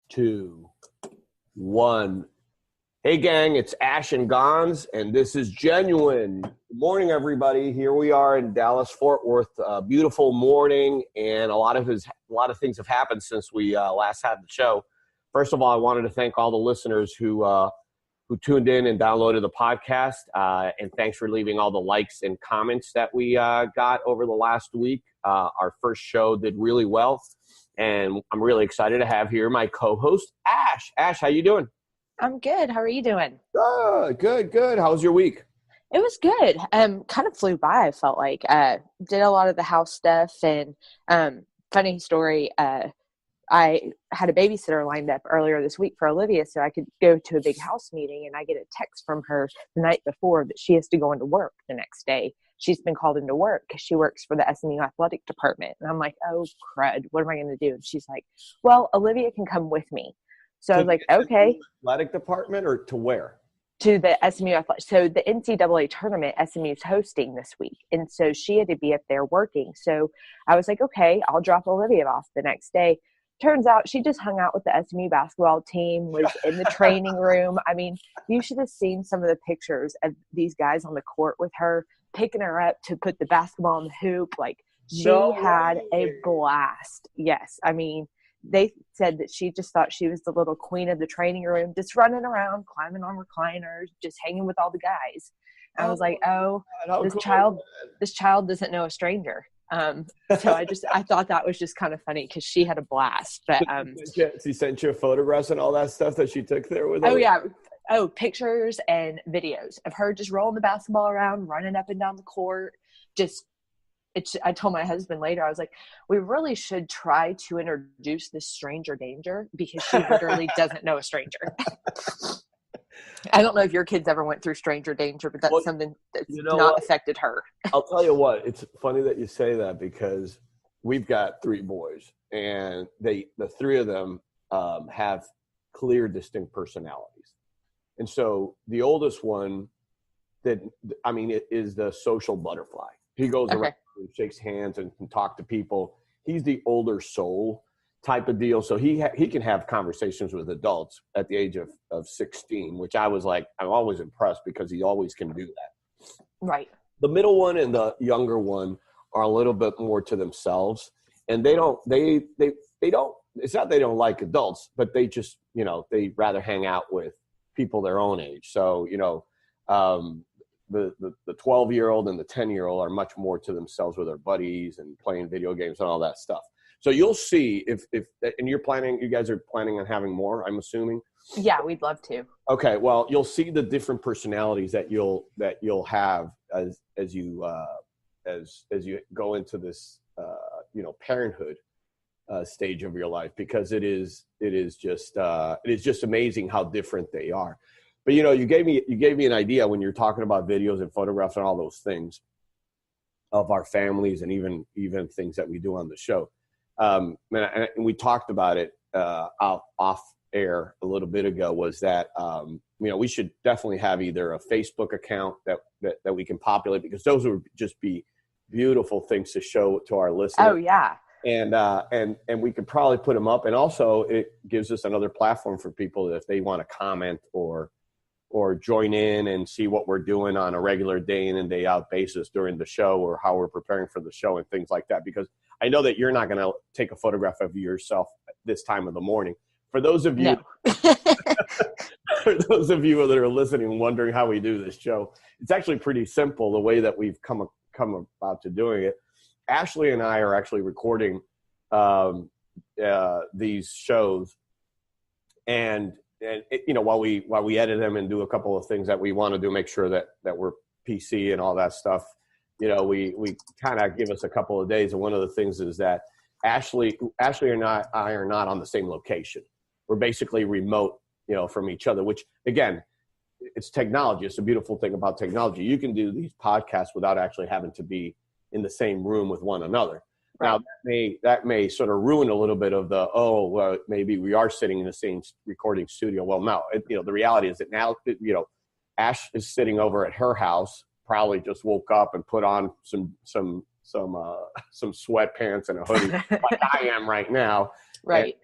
two, one. Hey, gang, it's Ash and Gonzo, and this is Genuine. Good morning, everybody. Here we are in Dallas, Fort Worth. Beautiful morning, and a lot of things have happened since we last had the show. First of all, I wanted to thank all the listeners who tuned in and downloaded the podcast, and thanks for leaving all the likes and comments that we got over the last week. Our first show did really well, and I'm really excited to have here my co-host, Ash. Ash, how you doing? I'm good. How are you doing? Good. How was your week? It was good. Kind of flew by, I felt like. Did a lot of the house stuff, and funny story, I had a babysitter lined up earlier this week for Olivia so I could go to a big house meeting, and I get a text from her the night before that she has to go into work the next day. She's been called into work because she works for the SMU athletic department. And I'm like, oh, crud, what am I going to do? And she's like, well, Olivia can come with me. So I was like, okay. Athletic department or to where? To the SMU athletic. So the NCAA tournament SMU is hosting this week. And so she had to be up there working. So I was like, okay, I'll drop Olivia off the next day. Turns out she just hung out with the SMU basketball team, was in the training room. I mean, you should have seen some of the pictures of these guys on the court with her, picking her up to put the basketball in the hoop. Like, she had a blast. Yes. I mean, they said that she just thought she was the little queen of the training room, just running around, climbing on recliners, just hanging with all the guys. I was like, oh, this child doesn't know a stranger. So I thought that was just kind of funny because she had a blast. But she sent you photographs and all that stuff that she took there with her? Oh, yeah. Oh, pictures and videos of her just rolling the basketball around, running up and down the court. I told my husband later, I was like, we really should try to introduce this stranger danger because she literally doesn't know a stranger. I don't know if your kids ever went through stranger danger, but that's something that's affected her. I'll tell you what, it's funny that you say that because we've got three boys, and the three of them have clear, distinct personalities. And so the oldest one, it is the social butterfly. He goes around and shakes hands and can talk to people. He's the older soul type of deal. So he can have conversations with adults at the age of 16, which I was like, I'm always impressed because he always can do that. Right. The middle one and the younger one are a little bit more to themselves, and they don't, it's not they don't like adults, but they just, they rather hang out with people their own age. So, the 12-year-old and the 10-year-old are much more to themselves with their buddies and playing video games and all that stuff. So you'll see if and you guys are planning on having more, I'm assuming. Yeah, we'd love to. Okay, well, you'll see the different personalities that you'll have as you go into this parenthood stage of your life, because it is just amazing how different they are. But you gave me an idea when you're talking about videos and photographs and all those things of our families and even things that we do on the show. And we talked about it off air a little bit ago, was that we should definitely have either a Facebook account that we can populate, because those would just be beautiful things to show to our listeners. Oh yeah. And we could probably put them up, and also it gives us another platform for people if they want to comment or join in and see what we're doing on a regular day in and day out basis during the show, or how we're preparing for the show and things like that. Because I know that you're not going to take a photograph of yourself this time of the morning. For those of you, for those of you that are listening, wondering how we do this show, it's actually pretty simple the way that we've come about to doing it. Ashley and I are actually recording these shows, and while we edit them and do a couple of things that we want to do, make sure that we're PC and all that stuff, we kind of give us a couple of days. And one of the things is that Ashley and I are not on the same location. We're basically remote, from each other, which again, it's technology. It's a beautiful thing about technology. You can do these podcasts without actually having to be in the same room with one another. Right. Now that may sort of ruin a little bit of maybe we are sitting in the same recording studio. Well, no, the reality is that now, Ash is sitting over at her house, probably just woke up and put on some sweatpants and a hoodie like I am right now. Right.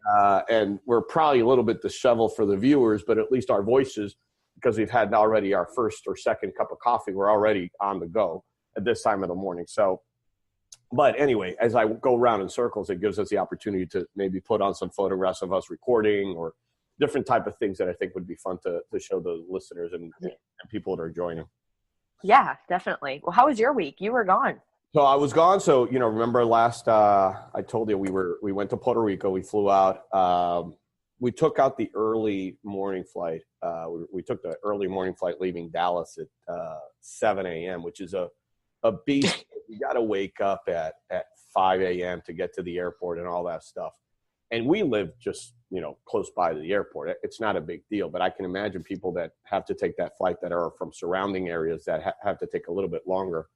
And we're probably a little bit disheveled for the viewers, but at least our voices, because we've had already our first or second cup of coffee, we're already on the go at this time of the morning. So, but anyway, as I go around in circles, it gives us the opportunity to maybe put on some photographs of us recording or different type of things that I think would be fun to show the listeners and people that are joining. Yeah, definitely. Well, how was your week? You were gone. So I was gone. So, remember last, I told you we went to Puerto Rico. We flew out. We took out the early morning flight. We took the early morning flight leaving Dallas at 7 a.m., which is a beast. You got to wake up at 5 a.m. to get to the airport and all that stuff. And we live just, close by to the airport. It's not a big deal, but I can imagine people that have to take that flight that are from surrounding areas that have to take a little bit longer.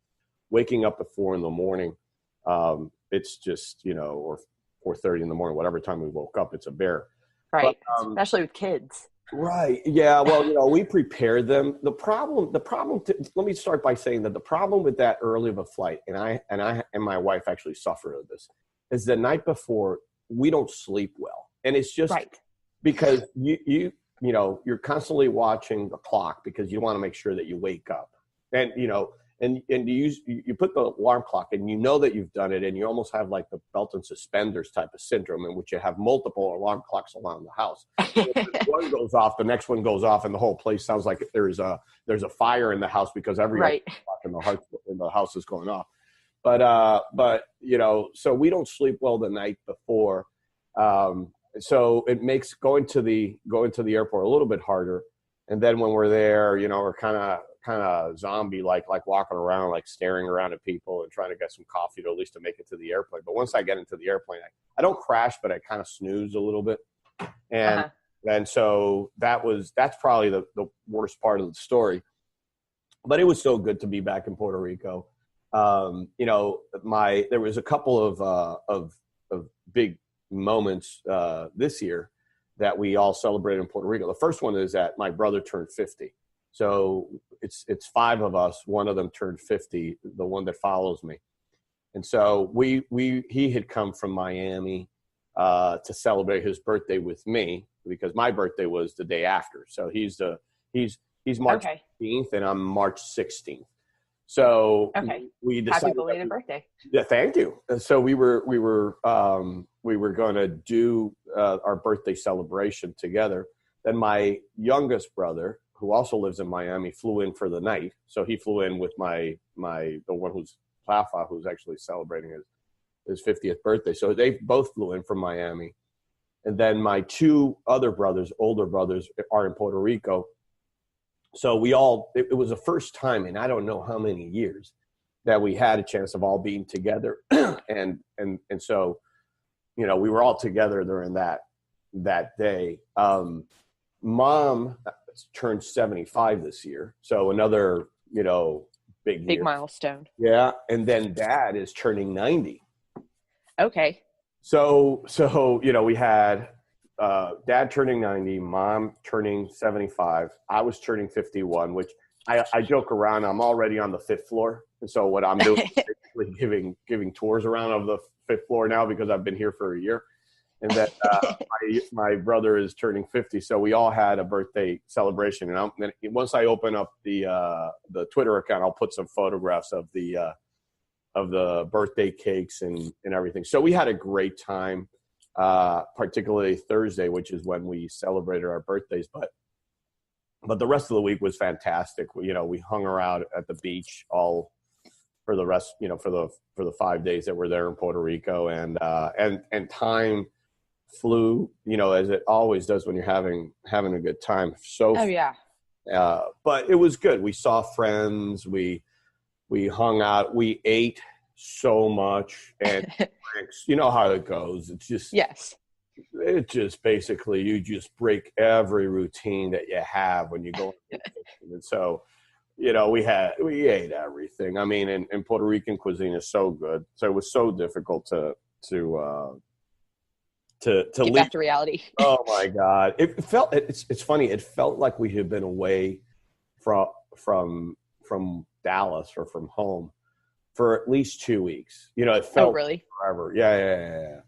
Waking up at 4 a.m, it's just, or 4:30 in the morning, whatever time we woke up, it's a bear. Right. But, especially with kids. Right. Yeah. Well, we prepared them. The problem, let me start by saying that the problem with that early of a flight, and I and my wife actually suffer of this, is the night before we don't sleep well. And it's just because you're constantly watching the clock because you want to make sure that you wake up. And, and you put the alarm clock and that you've done it, and you almost have like the belt and suspenders type of syndrome in which you have multiple alarm clocks around the house. If one goes off, the next one goes off, and the whole place sounds like there's a fire in the house because every alarm clock in the house is going off. But so we don't sleep well the night before. So it makes going to the airport a little bit harder. And then when we're there, we're kind of zombie like walking around, like staring around at people and trying to get some coffee to at least to make it to the airplane. But once I get into the airplane, I don't crash, but I kind of snooze a little bit. And and so that's probably the worst part of the story. But it was so good to be back in Puerto Rico. There was a couple of big moments this year that we all celebrated in Puerto Rico. The first one is that my brother turned 50. So it's 5 of us. One of them turned 50, the one that follows me. And so he had come from Miami to celebrate his birthday with me because my birthday was the day after. So he's March 15th and I'm March 16th. So we decided. Happy belated birthday. Yeah, thank you. So we were going to do our birthday celebration together. Then my youngest brother, who also lives in Miami, flew in for the night. So he flew in with the one who's Plafa, who's actually celebrating his 50th birthday. So they both flew in from Miami. And then my 2 other brothers, older brothers, are in Puerto Rico. So it was the first time in I don't know how many years that we had a chance of all being together. and so, we were all together during that day. Mom turned 75 this year. So another, big year. Milestone. Yeah. And then Dad is turning 90. Okay. So, we had Dad turning 90, Mom turning 75. I was turning 51, which I joke around. I'm already on the 5th floor. And so what I'm doing is basically giving tours around of the 5th floor now because I've been here for a year. And then my brother is turning 50. So we all had a birthday celebration. And then once I open up the Twitter account, I'll put some photographs of the birthday cakes and everything. So we had a great time. Particularly Thursday, which is when we celebrated our birthdays, but the rest of the week was fantastic. We hung around at the beach all for the rest, for the 5 days that we're there in Puerto Rico, and time flew, as it always does when you're having a good time. So, but it was good. We saw friends. We hung out. We ate so much and drinks. You know how it goes. It's just it just basically you just break every routine that you have when you go and so we ate everything. I mean, and Puerto Rican cuisine is so good, so it was so difficult to get leave. back to reality. Oh my God, it's funny, it felt like we had been away from Dallas or from home for at least 2 weeks. It felt really forever. Yeah.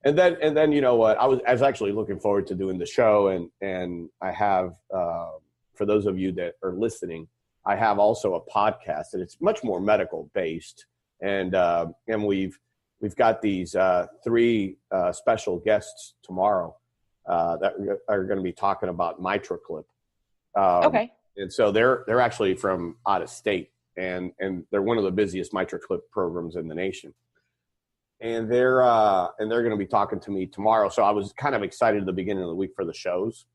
And then you know what? I was actually looking forward to doing the show, and I have for those of you that are listening, I have also a podcast, and it's much more medical based, and we've got these 3 special guests tomorrow that are going to be talking about MitraClip. Okay. And so they're actually from out of state, and they're one of the busiest MitraClip programs in the nation. And they're going to be talking to me tomorrow. So I was kind of excited at the beginning of the week for the shows.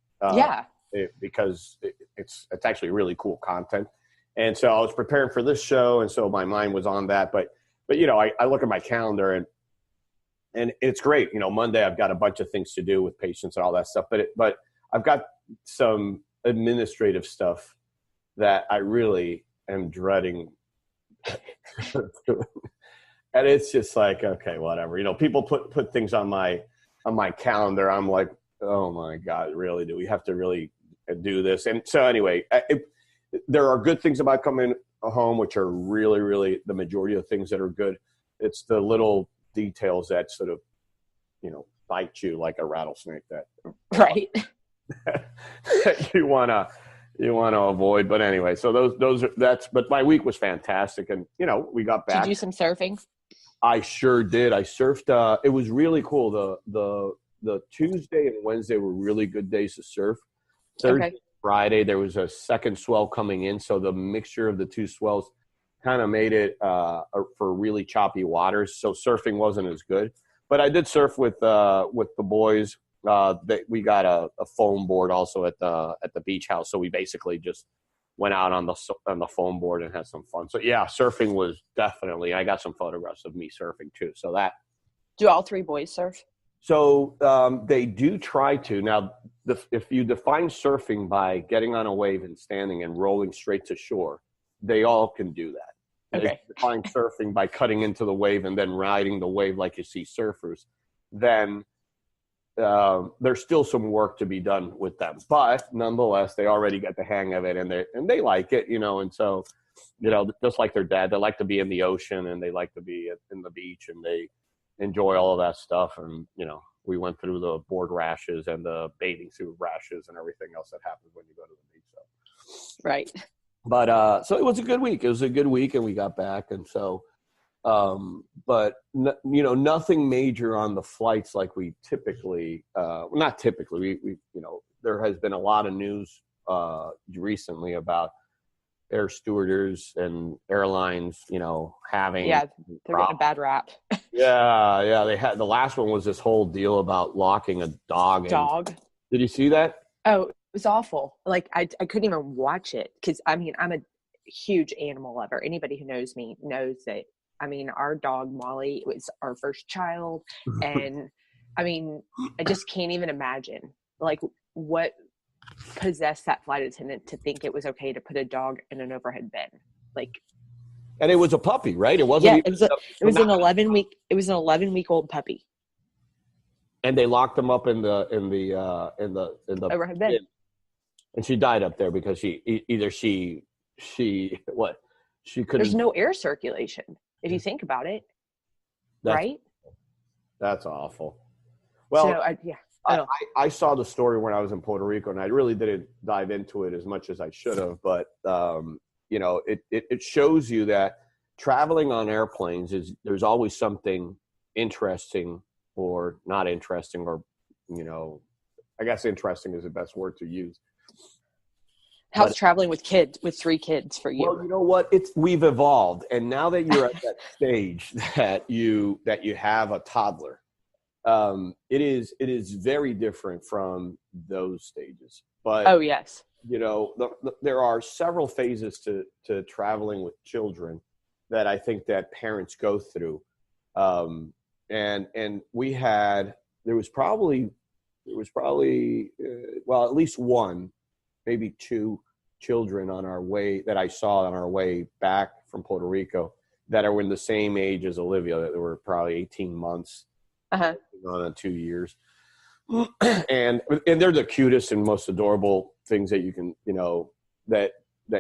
Because it's actually really cool content. And so I was preparing for this show, and so my mind was on that. But you know, I look at my calendar, and it's great. You know, Monday I've got a bunch of things to do with patients and all that stuff. But I've got some administrative stuff that I really am dreading. And it's just like, okay, whatever. You know, people put things on my calendar. I'm like, oh my God, really? Do we have to really do this? And so anyway, there are good things about coming home, which are really, really the majority of things that are good. It's the little details that sort of, you know, bite you like a rattlesnake that right. that you wanna avoid. But anyway, so but my week was fantastic, and you know, we got back. Did you do some surfing? I sure did. I surfed. It was really cool. The Tuesday and Wednesday were really good days to surf. Thursday, Friday, there was a second swell coming in, so the mixture of the 2 swells kind of made it for really choppy waters. So surfing wasn't as good, but I did surf with the boys. We got a foam board also at the beach house, so we basically just went out on the foam board and had some fun. So yeah, surfing was definitely. I got some photographs of me surfing too. So that. Do all 3 boys surf? So they do try to. Now, if you define surfing by getting on a wave and standing and rolling straight to shore, they all can do that. Okay. If you define surfing by cutting into the wave and then riding the wave like you see surfers, then there's still some work to be done with them. But nonetheless, they already get the hang of it, and they like it, you know. And so, you know, just like their dad, they like to be in the ocean and they like to be in the beach, and they enjoy all of that stuff. And, you know, we went through the board rashes and the bathing suit rashes and everything else that happens when you go to the beach. So. Right. But so it was a good week. It was a good week, and we got back. And so, but you know, nothing major on the flights like we typically, not typically, we you know, there has been a lot of news recently about air stewardess and airlines, you know, having they're getting a bad rap. Yeah. They had the last one was this whole deal about locking a dog. Did you see that? Oh, it was awful. Like I couldn't even watch it because I mean I'm a huge animal lover. Anybody who knows me knows that. I mean, our dog Molly was our first child, and I mean, I just can't even imagine like what possessed that flight attendant to think it was okay to put a dog in an overhead bin. Like, and it was a puppy, right? It wasn't. Yeah, it was an 11-week-old puppy. And they locked him up in the overhead bin. And she died up there because she couldn't. There's no air circulation if you think about it, right? That's awful. Well, so I saw the story when I was in Puerto Rico, and I really didn't dive into it as much as I should have. But you know, it shows you that traveling on airplanes there's always something interesting or not interesting, or you know, I guess interesting is the best word to use. How's traveling with 3 kids for you? Well, you know what? We've evolved, and now that you're at that stage that you have a toddler, it is very different from those stages. But oh yes, you know, there are several phases to traveling with children that I think that parents go through, and there was probably well, at least one, maybe 2 children on our way that I saw on our way back from Puerto Rico that are in the same age as Olivia, that were probably 18 months, on 2 years. And they're the cutest and most adorable things that you can, you know, that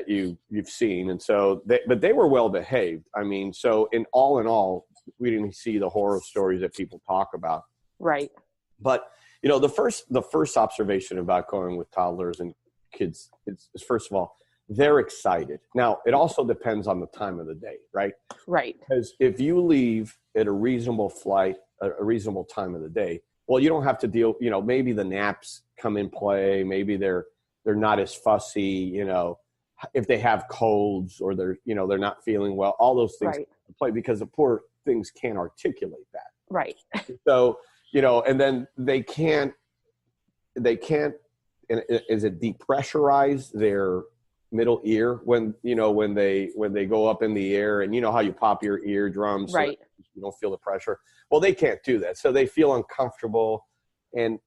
you've seen. And so but they were well behaved. I mean, so in all, we didn't see the horror stories that people talk about. Right. But, the first observation about going with toddlers and kids is first of all, they're excited. Now, it also depends on the time of the day, right? Right. Because if you leave at a reasonable flight, a reasonable time of the day, well, you don't have to deal, maybe the naps come in play. Maybe they're not as fussy, if they have colds or they're not feeling well, all those things play because the poor things can't articulate that. Right. So, and then they can't, is it depressurize their middle ear when they go up in the air, and how you pop your eardrums, right? So you don't feel the pressure. Well, they can't do that, so they feel uncomfortable, and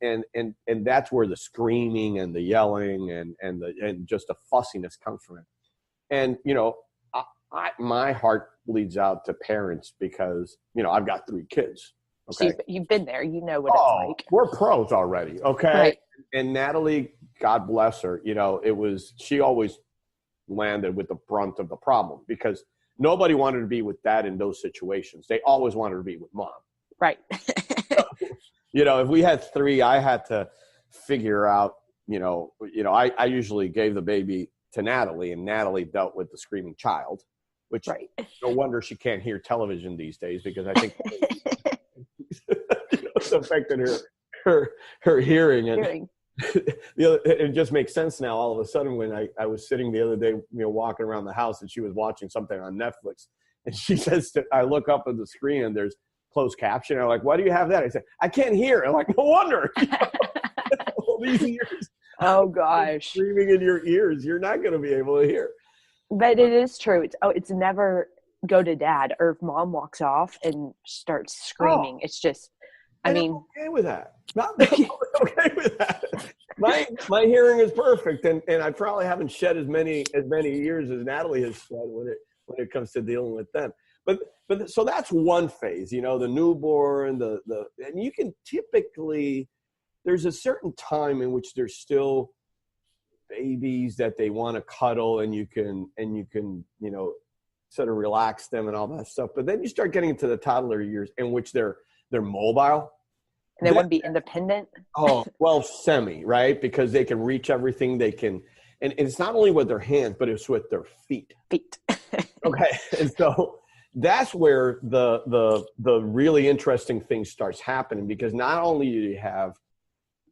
that's where the screaming and the yelling and just the fussiness comes from it. And my heart bleeds out to parents because I've got 3 kids. Okay, you've been there, what it's like. We're pros already. Okay, right. And Natalie, God bless her, she always landed with the brunt of the problem because nobody wanted to be with dad in those situations. They always wanted to be with mom. Right. If we had 3, I had to figure out, I usually gave the baby to Natalie, and Natalie dealt with the screaming child, which no wonder she can't hear television these days because I think it's affected her hearing. And it just makes sense now all of a sudden when I was sitting the other day, walking around the house, and she was watching something on Netflix, and she says, I look up at the screen and there's closed caption. I'm like, why do you have that? I said, I can't hear. I'm like, no wonder. All these years. Oh gosh. Screaming in your ears, you're not going to be able to hear. But it is true. It's never go to dad, or if mom walks off and starts screaming, it's just, I'm okay with that. I'm okay with that. My hearing is perfect, and I probably haven't shed as many years as Natalie has shed when it comes to dealing with them. But so that's one phase, the newborn, and you can typically, there's a certain time in which there's still babies that they want to cuddle, and you can sort of relax them and all that stuff. But then you start getting into the toddler years in which they're mobile. And they want to be independent. Oh, well, semi, right? Because they can reach everything. They can, and it's not only with their hands, but it's with their feet. Okay. And so that's where the really interesting thing starts happening, because not only do you have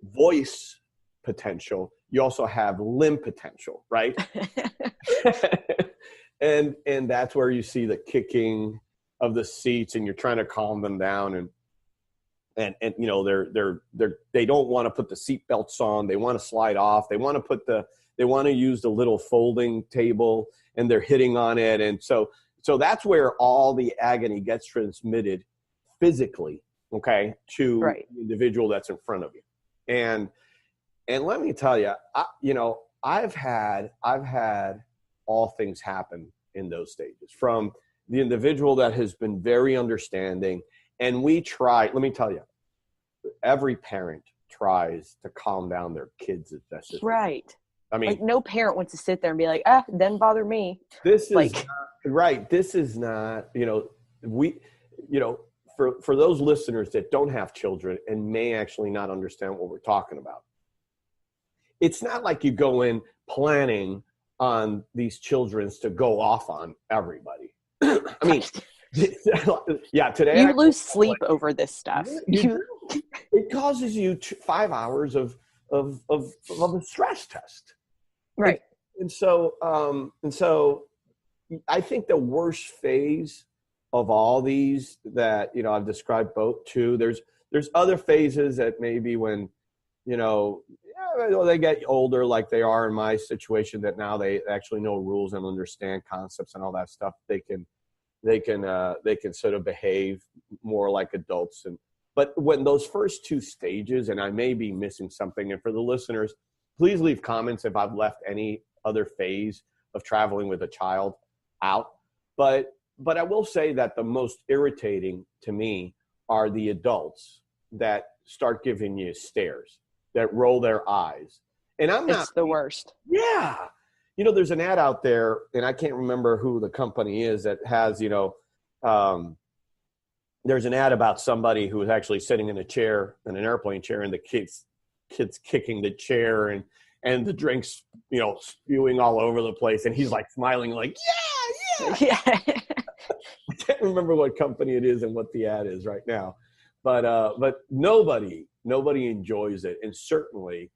voice potential, you also have limb potential, right? and that's where you see the kicking of the seats, and you're trying to calm them down, and they don't want to put the seat belts on. They want to slide off. They want to use the little folding table, and they're hitting on it. And so that's where all the agony gets transmitted physically, okay, to the individual that's in front of you. And let me tell you, I've had all things happen in those stages, from the individual that has been very understanding. And we try, let me tell you, every parent tries to calm down their kids as best as they can. I mean, like, no parent wants to sit there and be like, doesn't bother me. This is right. This is not, for those listeners that don't have children and may actually not understand what we're talking about. It's not like you go in planning on these children to go off on everybody. I mean, yeah, today you lose sleep over this stuff. It causes you 5 hours of a stress test, right? And so I think the worst phase of all these that I've described both too. There's other phases that maybe when they get older, like they are in my situation, that now they actually know rules and understand concepts and all that stuff. They can sort of behave more like adults. But when those first 2 stages, and I may be missing something, and for the listeners, please leave comments if I've left any other phase of traveling with a child out. But I will say that the most irritating to me are the adults that start giving you stares, that roll their eyes. And it's the worst. Yeah. There's an ad out there, and I can't remember who the company is, that has, there's an ad about somebody who was actually sitting in a chair, in an airplane chair, and the kids kicking the chair and the drinks, you know, spewing all over the place. And he's like smiling like, yeah. Yeah. I can't remember what company it is and what the ad is right now, but nobody enjoys it. And certainly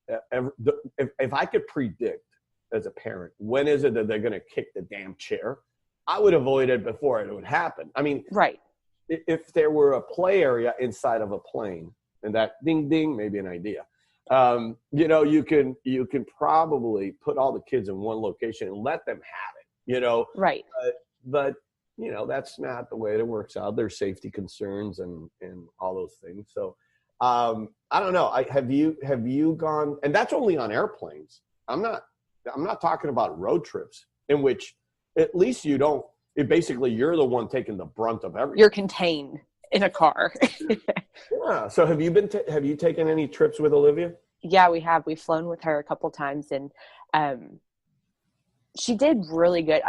if I could predict as a parent, when is it that they're going to kick the damn chair, I would avoid it before it would happen. I mean, right. If there were a play area inside of a plane and that ding, ding, maybe an idea, you know, you can probably put all the kids in one location and let them have it, you know? Right. But you know, that's not the way it works out. There's safety concerns and all those things. So, I don't know. Have you gone, and that's only on airplanes. I'm not talking about road trips in which at least you're the one taking the brunt of everything. You're contained in a car. Yeah. So have you taken any trips with Olivia? Yeah, we have. We've flown with her a couple times, and she did really good.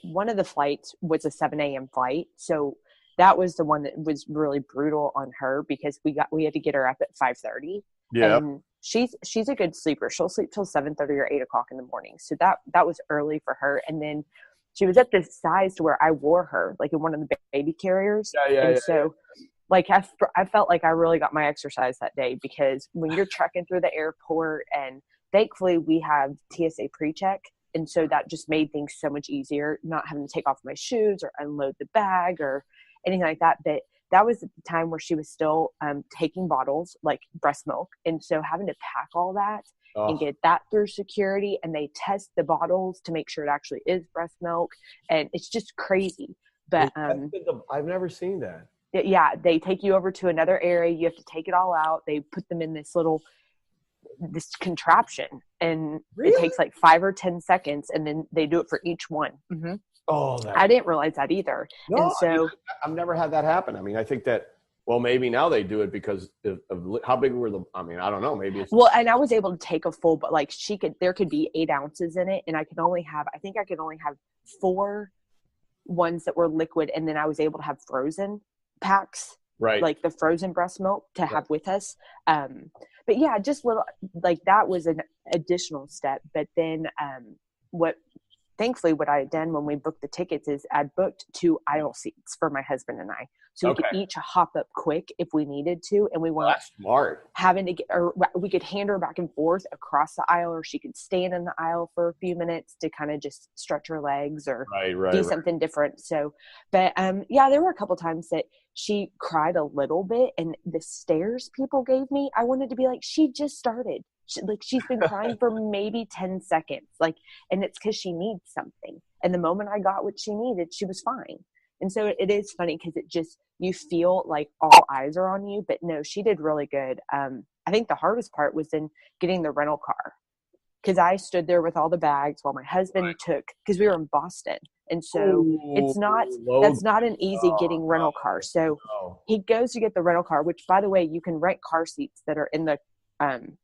One of the flights was a 7 a.m. flight. So that was the one that was really brutal on her because we had to get her up at 5:30. Yeah. And she's a good sleeper. She'll sleep till 7:30 or 8 o'clock in the morning. So that was early for her. And then she was at this size to where I wore her like in one of the baby carriers. So like I felt like I really got my exercise that day because when you're trekking through the airport, and thankfully we have TSA pre-check. And so that just made things so much easier, not having to take off my shoes or unload the bag or anything like that. But that was at the time where she was still taking bottles like breast milk. And so having to pack all that and get that through security, and they test the bottles to make sure it actually is breast milk. And it's just crazy. But I've never seen that. Yeah, they take you over to another area. You have to take it all out. They put them in this contraption, and Really? It takes like 5 or 10 seconds, and then they do it for each one. Mm-hmm. Oh, I didn't realize that either. No, and so I've never had that happen. I mean, I think that, well, maybe now they do it because of how big were I mean, I don't know. Maybe it's. Well, and I was able to take a full, but like there could be 8 ounces in it, and I could only have 4 ones that were liquid, and then I was able to have frozen packs. Right. Like the frozen breast milk to have with us. But yeah, just little, like that was an additional step. But then thankfully what I had done when we booked the tickets is I'd booked 2 aisle seats for my husband and I. So we could each hop up quick if we needed to. And we weren't smart. having to or we could hand her back and forth across the aisle, or she could stand in the aisle for a few minutes to kind of just stretch her legs or do something different. So, but yeah, there were a couple times that she cried a little bit, and the stares people gave me, I wanted to be like, she just started. She's been crying for maybe 10 seconds. And it's because she needs something. And the moment I got what she needed, she was fine. And so it is funny because you feel like all eyes are on you, but no, she did really good. I think the hardest part was in getting the rental car, because I stood there with all the bags while my husband because we were in Boston. And so that's not an easy getting rental car. So he goes to get the rental car, which, by the way, you can rent car seats that are in the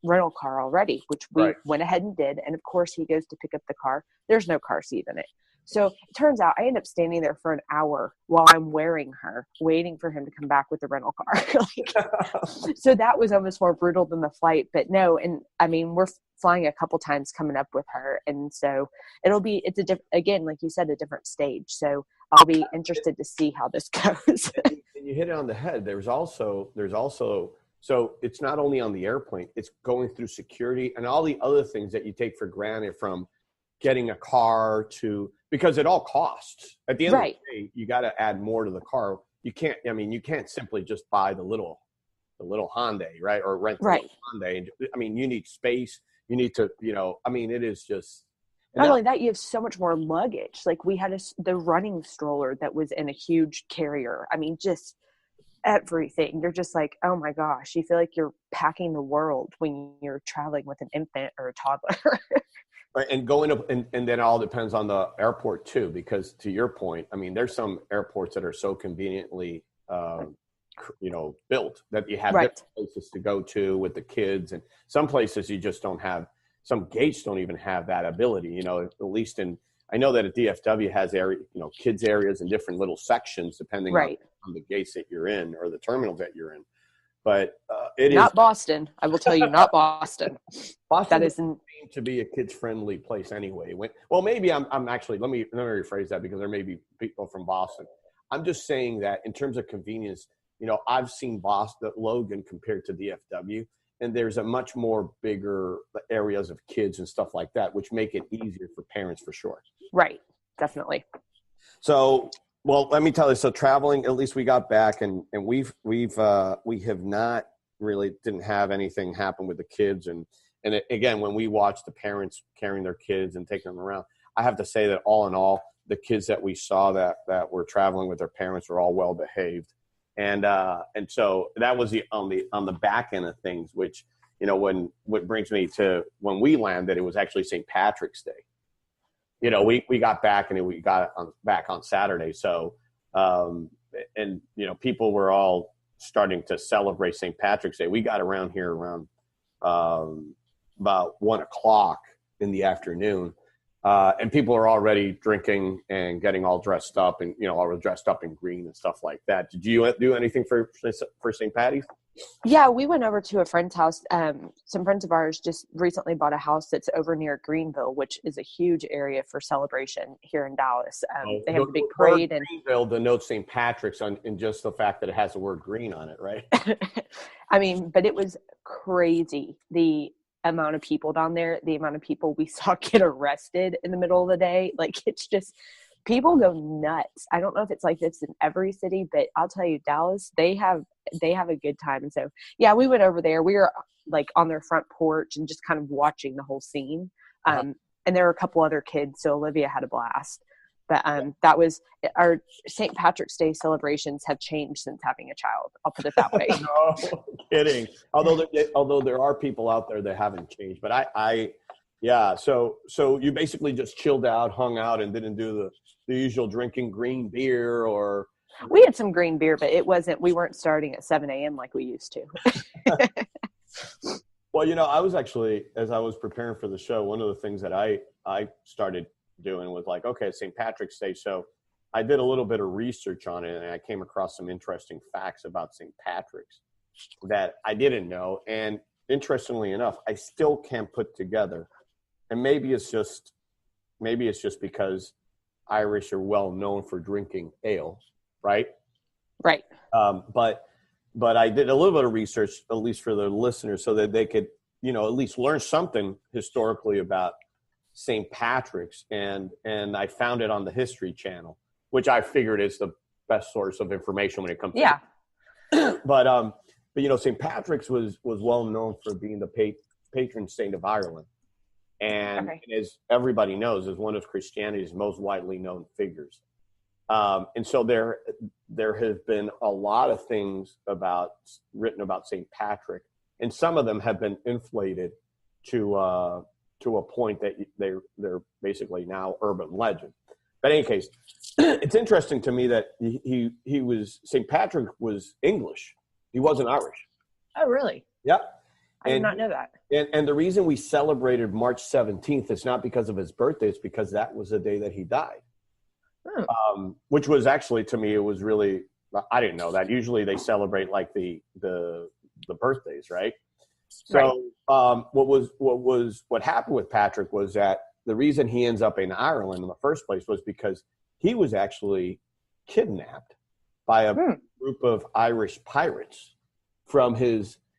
rental car already, which we went ahead and did. And of course he goes to pick up the car. There's no car seat in it. So it turns out I end up standing there for an hour while I'm wearing her, waiting for him to come back with the rental car. So that was almost more brutal than the flight, but no. And I mean, we're flying a couple times coming up with her. And so it's again, like you said, a different stage. So I'll be interested to see how this goes. And you hit it on the head. There's also, so it's not only on the airplane, it's going through security and all the other things that you take for granted, from getting a car to, because it all costs. At the end of the day, you got to add more to the car. You can't simply just buy the little Hyundai, right? Or rent the little Hyundai. I mean, you need space. You need to, it is just. Not only that, you have so much more luggage. Like we had the running stroller that was in a huge carrier. I mean, just everything. You're just like, oh my gosh, you feel like you're packing the world when you're traveling with an infant or a toddler. Right, and going up, and then it all depends on the airport too, because to your point, I mean, there's some airports that are so conveniently, built that you have different places to go to with the kids, and some places you just don't have. Some gates don't even have that ability. At least I know that a DFW has kids areas in different little sections depending on the gates that you're in or the terminals that you're in. But it is not Boston. I will tell you, not Boston. Boston that isn't seem to be a kids-friendly place anyway. Well, maybe I'm actually let me rephrase that because there may be people from Boston. I'm just saying that in terms of convenience, I've seen Logan compared to DFW, and there's a much more bigger areas of kids and stuff like that, which make it easier for parents for sure. Right, definitely. So. Well, let me tell you. So traveling, at least we got back, and we have not really didn't have anything happen with the kids, and again, when we watched the parents carrying their kids and taking them around, I have to say that all in all, the kids that we saw that were traveling with their parents were all well behaved, and so that was on the back end of things, which what brings me to when we landed, it was actually St. Patrick's Day. We got back and we got back on Saturday. So, people were all starting to celebrate St. Patrick's Day. We got around here around about 1:00 in the afternoon. And people are already drinking and getting all dressed up and, all dressed up in green and stuff like that. Did you do anything for St. Patty's? Yeah, we went over to a friend's house. Some friends of ours just recently bought a house that's over near Greenville, which is a huge area for celebration here in Dallas. They have a big parade. And Greenville denotes St. Patrick's in just the fact that it has the word green on it, right? I mean, but it was crazy. The amount of people down there, the amount of people we saw get arrested in the middle of the day. Like, it's just, people go nuts. I don't know if it's like this in every city, but I'll tell you, Dallas, they have a good time. And so, yeah, we went over there. We were like on their front porch and just kind of watching the whole scene. And there were a couple other kids. So Olivia had a blast. But that was our St. Patrick's Day celebrations have changed since having a child. I'll put it that way. No kidding. Although there are people out there that haven't changed, but yeah. So you basically just chilled out, hung out, and didn't do the usual drinking green beer or. We had some green beer, but we weren't starting at 7 a.m. like we used to. Well, I was actually, as I was preparing for the show, one of the things that I started doing was like, okay, St. Patrick's Day. So I did a little bit of research on it, and I came across some interesting facts about St. Patrick's that I didn't know. And interestingly enough, I still can't put together. And maybe it's just because Irish are well known for drinking ale, right? Right. But I did a little bit of research, at least for the listeners, so that they could, at least learn something historically about St. Patrick's, and I found it on the History Channel, which I figured is the best source of information when it comes to But St. Patrick's was well known for being the patron saint of Ireland, and as everybody knows, is one of Christianity's most widely known figures. And so there have been a lot of things written about St. Patrick, and some of them have been inflated to a point that they're basically now urban legend. But in any case, it's interesting to me that St. Patrick was English. He wasn't Irish. Oh, really? Yeah. I did not know that. And the reason we celebrated March 17th is not because of his birthday. It's because that was the day that he died. Which was actually, to me, it was really, I didn't know that. Usually they celebrate like the birthdays, right? So what happened with Patrick was that the reason he ends up in Ireland in the first place was because he was actually kidnapped by a group of Irish pirates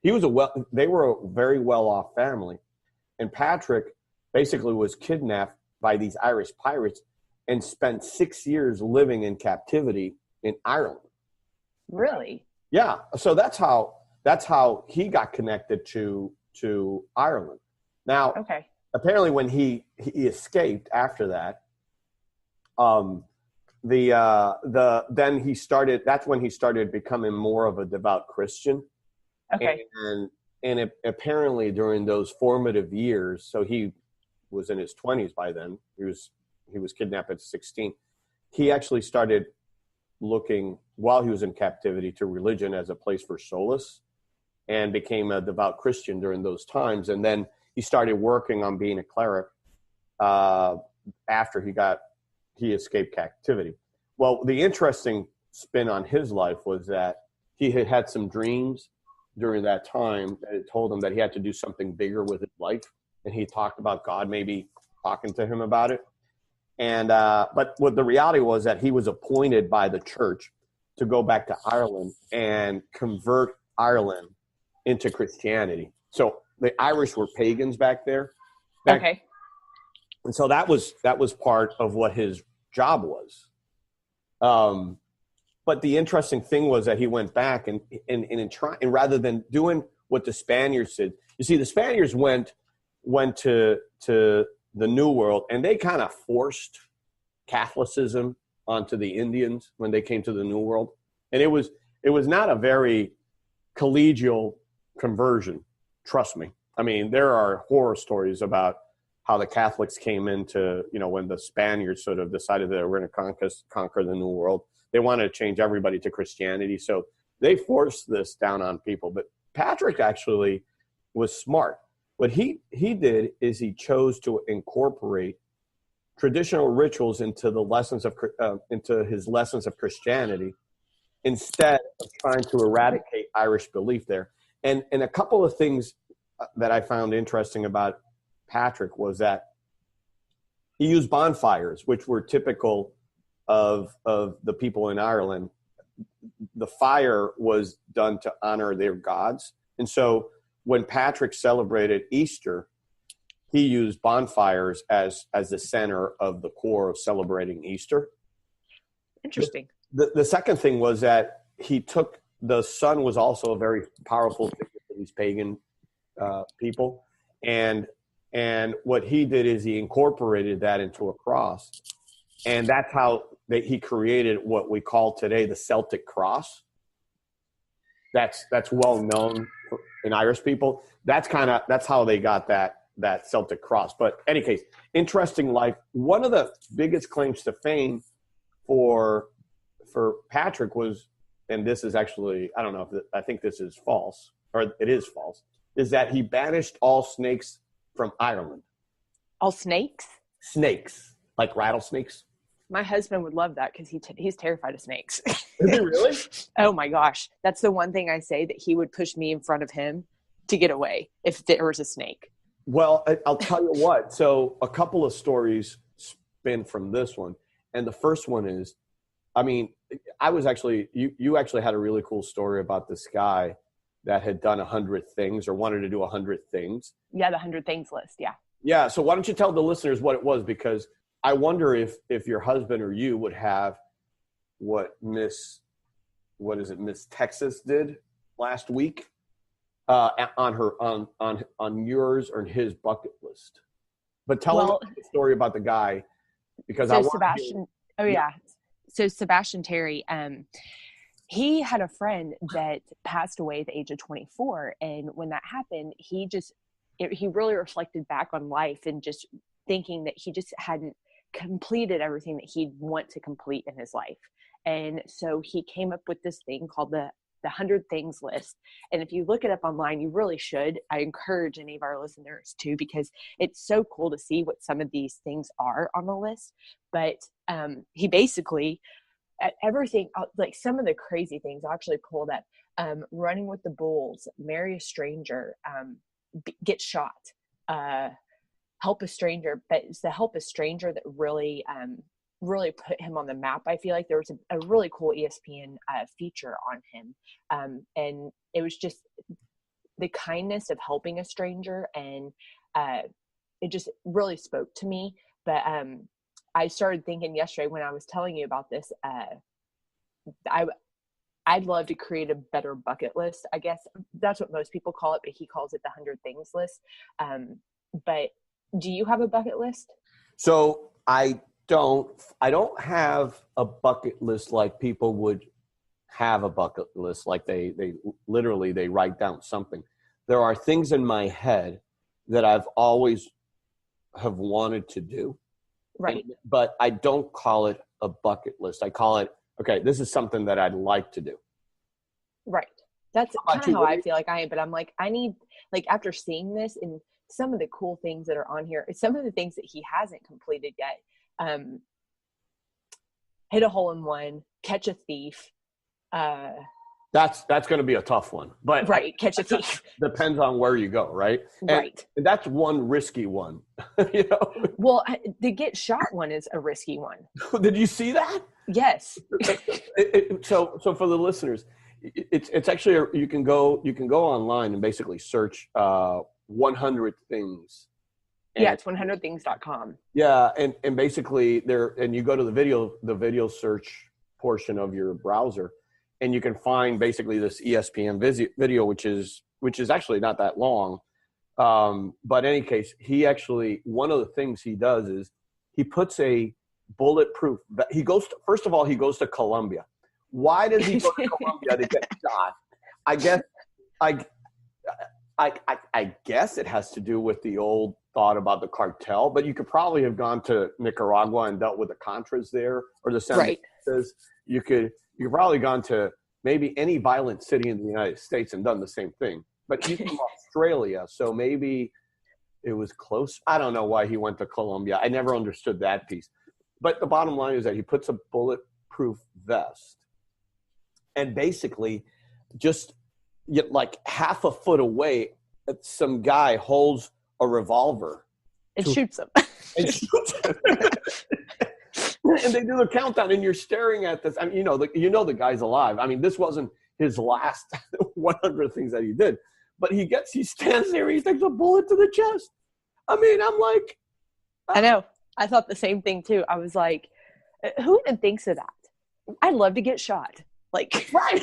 they were a very well-off family, and Patrick basically was kidnapped by these Irish pirates and spent 6 years living in captivity in Ireland. Really? Yeah. So that's how he got connected to Ireland. Now, apparently when he escaped after that, that's when he started becoming more of a devout Christian. Okay. And apparently during those formative years, so he was in his 20s by then. He was kidnapped at 16. He actually started looking, while he was in captivity, to religion as a place for solace, and became a devout Christian during those times. And then he started working on being a cleric after he escaped captivity. Well, the interesting spin on his life was that he had had some dreams during that time that had told him that he had to do something bigger with his life. And he talked about God maybe talking to him about it. And but what the reality was that he was appointed by the church to go back to Ireland and convert Ireland into Christianity. So the Irish were pagans back there. Okay. And so that was part of what his job was. But the interesting thing was that he went back and rather than doing what the Spaniards did, you see, the Spaniards went to the New World, and they kind of forced Catholicism onto the Indians when they came to the New World, and it was not a very collegial conversion. Trust me. I mean, there are horror stories about how the Catholics came into, when the Spaniards sort of decided that they were going to conquer the New World. They wanted to change everybody to Christianity. So they forced this down on people. But Patrick actually was smart. What he did is he chose to incorporate traditional rituals into his lessons of Christianity instead of trying to eradicate Irish belief there. And a couple of things that I found interesting about Patrick was that he used bonfires, which were typical of the people in Ireland. The fire was done to honor their gods. And so when Patrick celebrated Easter, he used bonfires as the center of the core of celebrating Easter. Interesting. The second thing was that the sun was also a very powerful figure for these pagan people. And what he did is he incorporated that into a cross. And that's how he created what we call today the Celtic cross. That's well known in Irish people. That's how they got that Celtic cross. But in any case, interesting life. One of the biggest claims to fame for Patrick was, and this is actually, I don't know I think this is false, or it is false, is that he banished all snakes from Ireland. All snakes? Snakes, like rattlesnakes. My husband would love that because he's terrified of snakes. Is he really? Oh my gosh. That's the one thing I say, that he would push me in front of him to get away if there was a snake. Well, I'll tell you what. So a couple of stories spin from this one. And the first one is, I mean, you actually had a really cool story about this guy that had done 100 things or wanted to do 100 things. Yeah, the 100 things list. Yeah. Yeah. So why don't you tell the listeners what it was? Because I wonder if your husband or you would have what Miss Texas did last week on yours or his bucket list. But tell us the story about the guy, because so Sebastian. Oh yeah. So Sebastian Terry, he had a friend that passed away at the age of 24, and when that happened, he really reflected back on life and just thinking that he just hadn't completed everything that he'd want to complete in his life. And so he came up with this thing called the 100 things list. And if you look it up online, you really should. I encourage any of our listeners to, because it's so cool to see what some of these things are on the list. But he basically, everything, like some of the crazy things I actually pulled up, running with the bulls, marry a stranger, get shot, help a stranger. But it's the help a stranger that really put him on the map. I feel like there was a really cool ESPN feature on him. And it was just the kindness of helping a stranger. And it just really spoke to me. But I started thinking yesterday when I was telling you about this, I'd love to create a better bucket list. I guess that's what most people call it, but he calls it the 100 things list. But do you have a bucket list? So I don't have a bucket list like people would have a bucket list, like they literally write down something. There are things in my head that I've always have wanted to do. Right. But I don't call it a bucket list. I call it, okay, this is something that I'd like to do. Right. That's kind of how I feel like I am. But I'm like, I need, like, after seeing this, and some of the cool things that are on here, some of the things that he hasn't completed yet. Hit a hole in one, catch a thief. That's going to be a tough one, but right, catch a thief depends on where you go, right? Right, and that's one risky one. You know? Well, the get shot one is a risky one. Did you see that? Yes. So for the listeners, it's actually you can go online and basically search 100 things. Yeah, it's 100things.com. Yeah, and basically you go to the video search portion of your browser, and you can find basically this ESPN video, which is actually not that long. But in any case, one of the things he does is he puts a bulletproof. First of all, he goes to Colombia. Why does he go to Colombia to get shot? I guess it has to do with the old thought about the cartel, but you could probably have gone to Nicaragua and dealt with the Contras there, or the Sandinistas. Right. You could probably gone to maybe any violent city in the United States and done the same thing. But he's from Australia, so maybe it was close. I don't know why he went to Colombia. I never understood that piece. But the bottom line is that he puts a bulletproof vest, and basically just like half a foot away, some guy holds a revolver and shoots him. And shoots him. And they do the countdown, and you're staring at this. I mean, the guy's alive. I mean, this wasn't his last 100 things that he did, but he stands there, he takes a bullet to the chest. I mean, I'm like, I know. I thought the same thing too. I was like, who even thinks of that? I'd love to get shot. Like, right?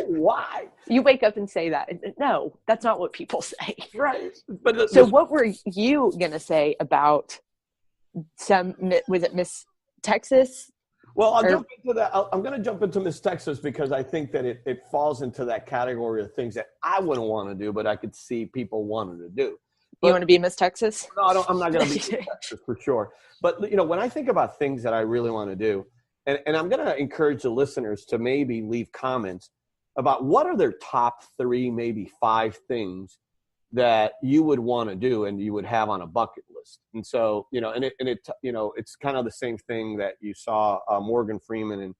Why? You wake up and say that? No, that's not what people say. Right. But so, what were you gonna say about was it Miss Texas? Well, I'll jump into that. I'm going to jump into Miss Texas because I think that it falls into that category of things that I wouldn't want to do, but I could see people wanting to do. But, you want to be Miss Texas? No, I'm not going to be Miss Texas for sure. But, when I think about things that I really want to do, and I'm going to encourage the listeners to maybe leave comments about what are their top 3, maybe 5 things that you would want to do and you would have on a bucket list. And so, it's kind of the same thing that you saw Morgan Freeman and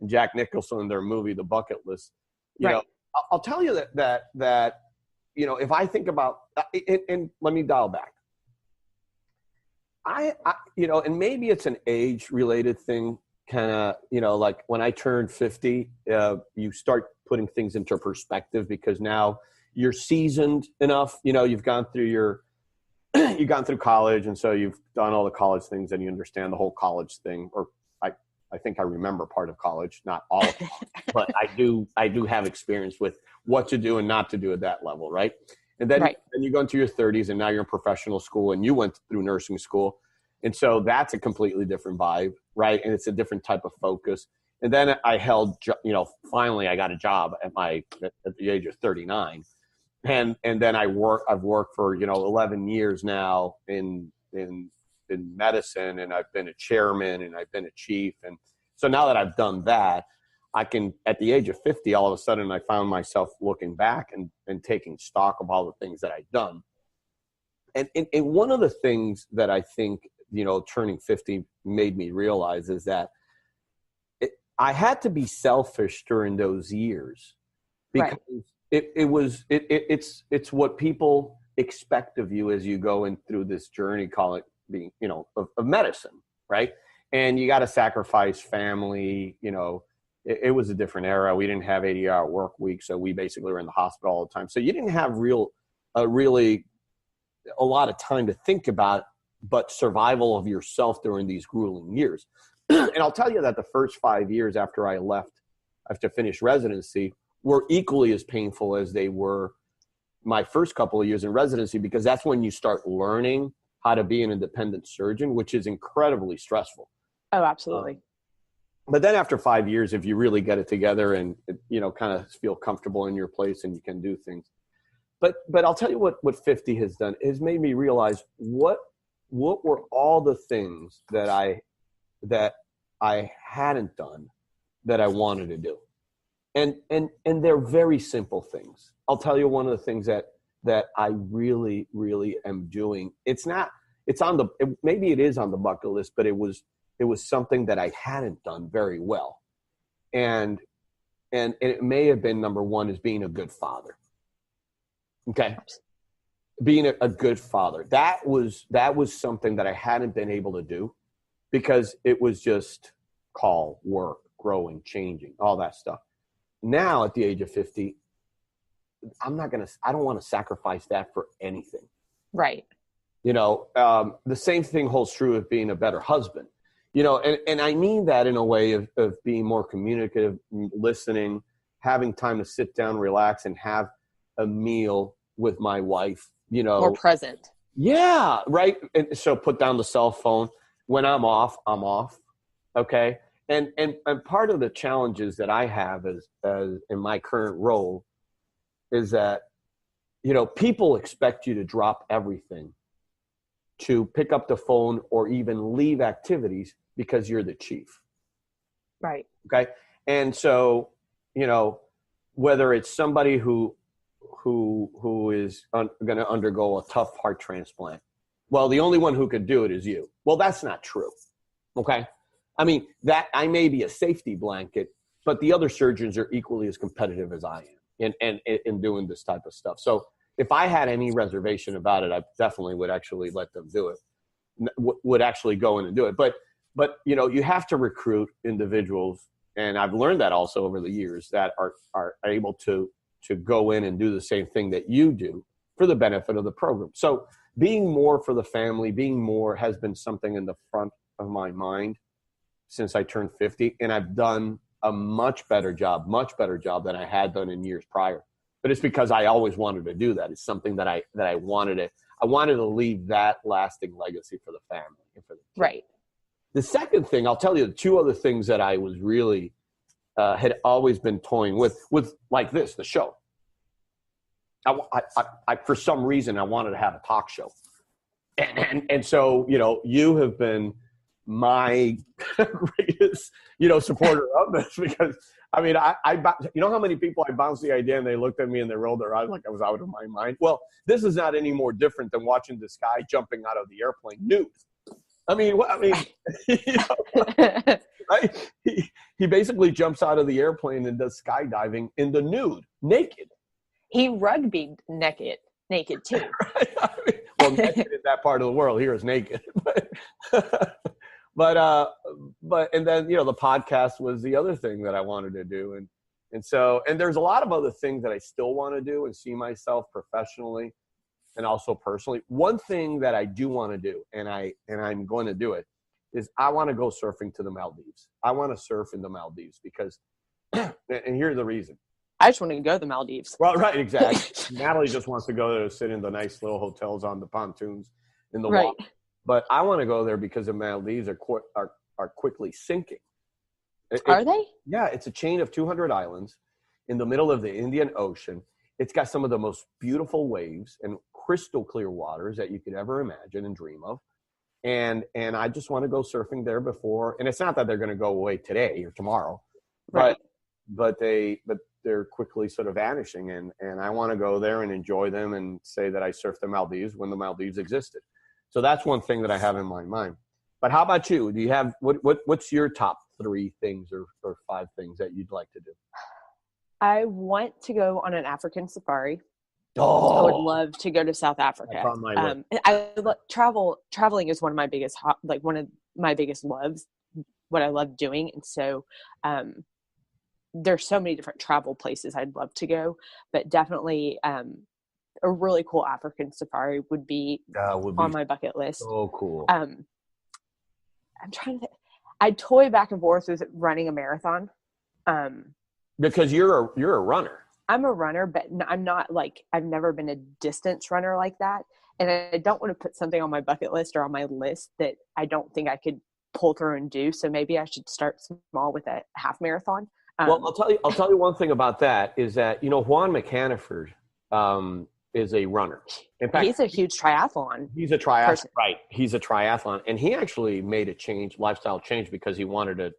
Jack Nicholson in their movie, The Bucket List. You know, I'll tell you that if I think about, and let me dial back. And maybe it's an age related thing, kind of, like when I turned 50, you start putting things into perspective because now you're seasoned enough, you've gone through you've gone through college. And so you've done all the college things and you understand the whole college thing. Or I think I remember part of college, not all of college, but I do have experience with what to do and not to do at that level. Right. And then, then you go into your 30s and now you're in professional school and you went through nursing school. And so that's a completely different vibe. Right. And it's a different type of focus. And then I finally I got a job at the age of 39. And then I've worked for, 11 years now in medicine, and I've been a chairman and I've been a chief. And so now that I've done that, I can, at the age of 50, all of a sudden I found myself looking back and taking stock of all the things that I've done. And one of the things that I think, turning 50 made me realize is that I had to be selfish during those years because it's what people expect of you as you go in through this journey, call it being, of medicine, right? And you got to sacrifice family, it was a different era. We didn't have 80-hour work week, so we basically were in the hospital all the time. So you didn't have really a lot of time to think about, but survival of yourself during these grueling years. And I'll tell you that the first 5 years after I finished residency, were equally as painful as they were my first couple of years in residency, because that's when you start learning how to be an independent surgeon, which is incredibly stressful. Oh, absolutely. But then after 5 years, if you really get it together and, kind of feel comfortable in your place and you can do things. But I'll tell you what 50 has done is made me realize what were all the things that I hadn't done that I wanted to do. And they're very simple things. I'll tell you one of the things that that I really, really am doing. Maybe it is on the bucket list, but it was something that I hadn't done very well. And it may have been, number one, is being a good father. Okay. Being a good father. That was something that I hadn't been able to do because it was just call, work, growing, changing, all that stuff. Now at the age of 50, I don't want to sacrifice that for anything. Right. The same thing holds true of being a better husband, and I mean that in a way of being more communicative, listening, having time to sit down, relax, and have a meal with my wife, More present. Yeah. Right. And so put down the cell phone. When I'm off, I'm off. Okay. And part of the challenges that I have as in my current role is that, people expect you to drop everything to pick up the phone or even leave activities because you're the chief. Right. Okay. And so, whether it's somebody who is going to undergo a tough heart transplant, well, the only one who could do it is you. Well, that's not true. Okay. I mean, that I may be a safety blanket, but the other surgeons are equally as competitive as I am in doing this type of stuff. So if I had any reservation about it, I definitely would actually let them do it, would actually go in and do it. But you have to recruit individuals, and I've learned that also over the years, that are able to go in and do the same thing that you do for the benefit of the program. So being more for the family, being more has been something in the front of my mind since I turned 50, and I've done a much better job than I had done in years prior. But it's because I always wanted to do that. It's something that I wanted to leave that lasting legacy for the family and for the kids. Right. The second thing, I'll tell you the two other things that I was really had always been toying with like this, the show. I for some reason I wanted to have a talk show, and so you have been my greatest supporter of this, because I mean I how many people I bounced the idea and they looked at me and they rolled their eyes like I was out of my mind. Well, this is not any more different than watching this guy jumping out of the airplane nude. Right? He basically jumps out of the airplane and does skydiving in the nude, naked. He rugbyed naked too. Right? Well, naked in that part of the world, here is naked. But and then the podcast was the other thing that I wanted to do, and there's a lot of other things that I still want to do and see myself professionally and also personally. One thing that I do want to do, and I'm going to do it, is I want to go surfing to the Maldives. I want to surf in the Maldives because, and here's the reason. I just want to go to the Maldives. Well, right, exactly. Natalie just wants to go there to sit in the nice little hotels on the pontoons in the water. But I want to go there because the Maldives are quickly sinking. Are they? Yeah, it's a chain of 200 islands in the middle of the Indian Ocean. It's got some of the most beautiful waves and crystal clear waters that you could ever imagine and dream of. And I just want to go surfing there before. And it's not that they're going to go away today or tomorrow, right. but they're quickly sort of vanishing. And I want to go there and enjoy them and say that I surfed the Maldives when the Maldives existed. So that's one thing that I have in my mind. But how about you? Do you have what's your top 3 things or 5 things that you'd like to do? I want to go on an African safari. Oh, I would love to go to South Africa. Traveling is one of my biggest loves, what I love doing. And so there's so many different travel places I'd love to go, but definitely a really cool African safari would be on my bucket list. So cool. I'm trying to think. I toy back and forth with running a marathon. Because you're a runner. I'm a runner, but I'm not I've never been a distance runner like that. And I don't want to put something on my bucket list or on my list that I don't think I could pull through and do. So maybe I should start small with a half marathon. Well, I'll tell you one thing about that is that, Juan McHannaford is a runner. In fact, he's a huge triathlon. He's a triathlon, right? He's a triathlon, and he actually made a lifestyle change because he wanted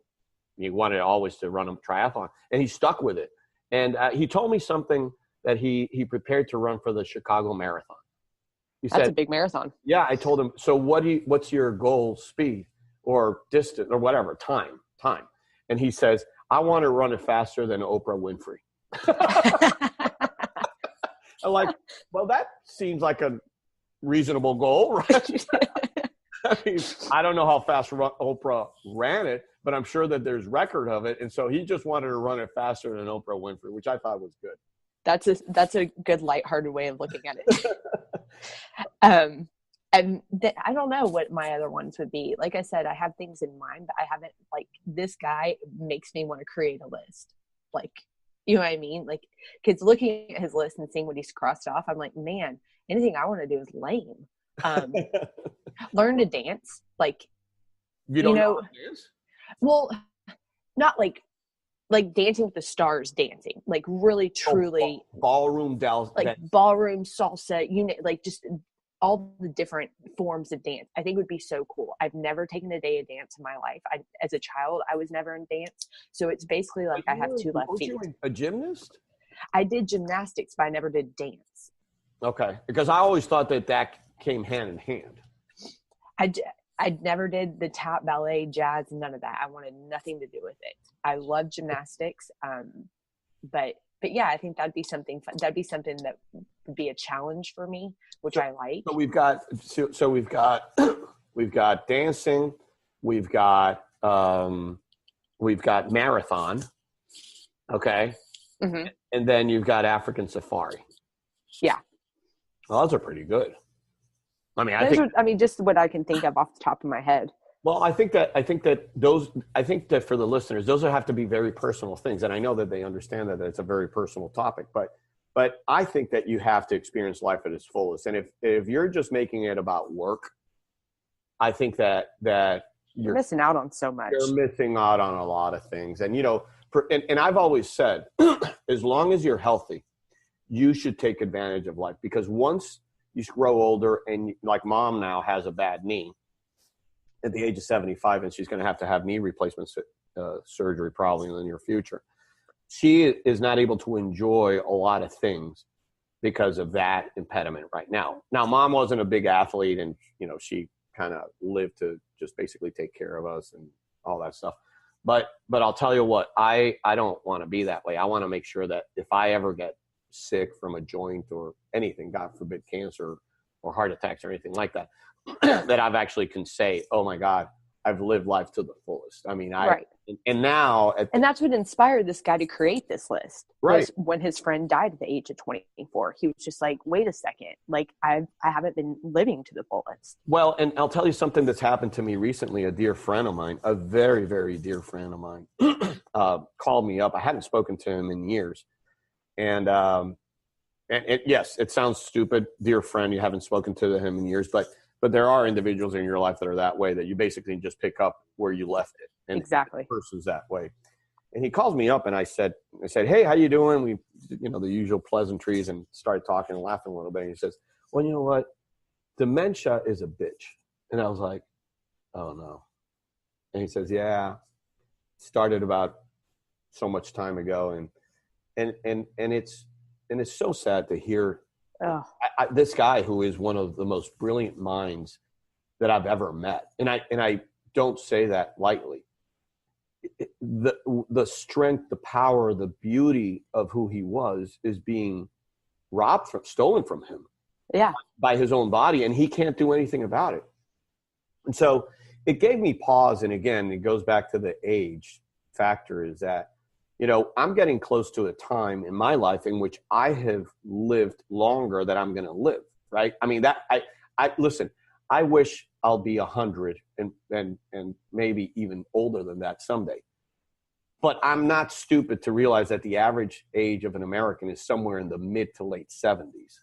always to run a triathlon, and he stuck with it. And he told me something that he prepared to run for the Chicago Marathon. That's a big marathon. Yeah, I told him, so what's your goal speed or distance or whatever, time? And he says, I want to run it faster than Oprah Winfrey. I'm like, well, that seems like a reasonable goal, right? I mean, I don't know how fast Oprah ran it, but I'm sure that there's record of it. And so he just wanted to run it faster than Oprah Winfrey, which I thought was good. That's a good lighthearted way of looking at it. And I don't know what my other ones would be. Like I said, I have things in mind, but I haven't, like, this guy makes me want to create a list. Like, you know what I mean? Like, kids looking at his list and seeing what he's crossed off, I'm like, man, anything I want to do is lame. Learn to dance. Like, you don't know how to dance? Well, not like Dancing with the Stars dancing, like really truly ballroom ballroom salsa, like just all the different forms of dance. I think would be so cool. I've never taken a day of dance in my life. As a child, I was never in dance, so it's basically like I have two left feet. You a gymnast? I did gymnastics, but I never did dance. Okay, because I always thought that came hand in hand. I never did the tap, ballet, jazz, none of that. I wanted nothing to do with it. I love gymnastics, but yeah, I think that'd be something fun. That'd be something that would be a challenge for me, which I like. So we've got dancing, we've got marathon, okay, mm-hmm. And then you've got African safari. Yeah, well, those are pretty good. I mean, just what I can think of off the top of my head. Well, I think that for the listeners, those have to be very personal things. And I know that they understand that it's a very personal topic, but I think that you have to experience life at its fullest. And if you're just making it about work, I think that you're missing out on so much. You're missing out on a lot of things. And, and I've always said, as long as you're healthy, you should take advantage of life, because once you grow older, and like mom now has a bad knee at the age of 75, and she's going to have knee replacement surgery probably in the near future. She is not able to enjoy a lot of things because of that impediment right now. Now, mom wasn't a big athlete, and, she kind of lived to just basically take care of us and all that stuff. But I'll tell you what, I don't want to be that way. I want to make sure that if I ever get sick from a joint or anything, God forbid, cancer or heart attacks or anything like that, that I've actually can say, oh my God, I've lived life to the fullest. I mean, right. And now, and that's what inspired this guy to create this list. Right. When his friend died at the age of 24, he was just like, wait a second, like I haven't been living to the fullest. Well, and I'll tell you something that's happened to me recently. A dear friend of mine, a very, very dear friend of mine, called me up. I hadn't spoken to him in years. And yes, it sounds stupid, dear friend, you haven't spoken to him in years, but there are individuals in your life that are that way, that you basically just pick up where you left it. And exactly. The person's that way. And he calls me up, and I said, hey, how you doing? We, the usual pleasantries, and started talking and laughing a little bit. And he says, well, you know what? Dementia is a bitch. And I was like, oh no. And he says, yeah, started about so much time ago. And it's so sad to hear this guy, who is one of the most brilliant minds that I've ever met. And I don't say that lightly. The strength, the power, the beauty of who he was is being stolen from him. Yeah. By his own body, and he can't do anything about it. And so it gave me pause. And again, it goes back to the age factor, is that, I'm getting close to a time in my life in which I have lived longer than I'm going to live. Right. I mean, listen, I wish I'll be 100 and maybe even older than that someday. But I'm not stupid to realize that the average age of an American is somewhere in the mid to late 70s.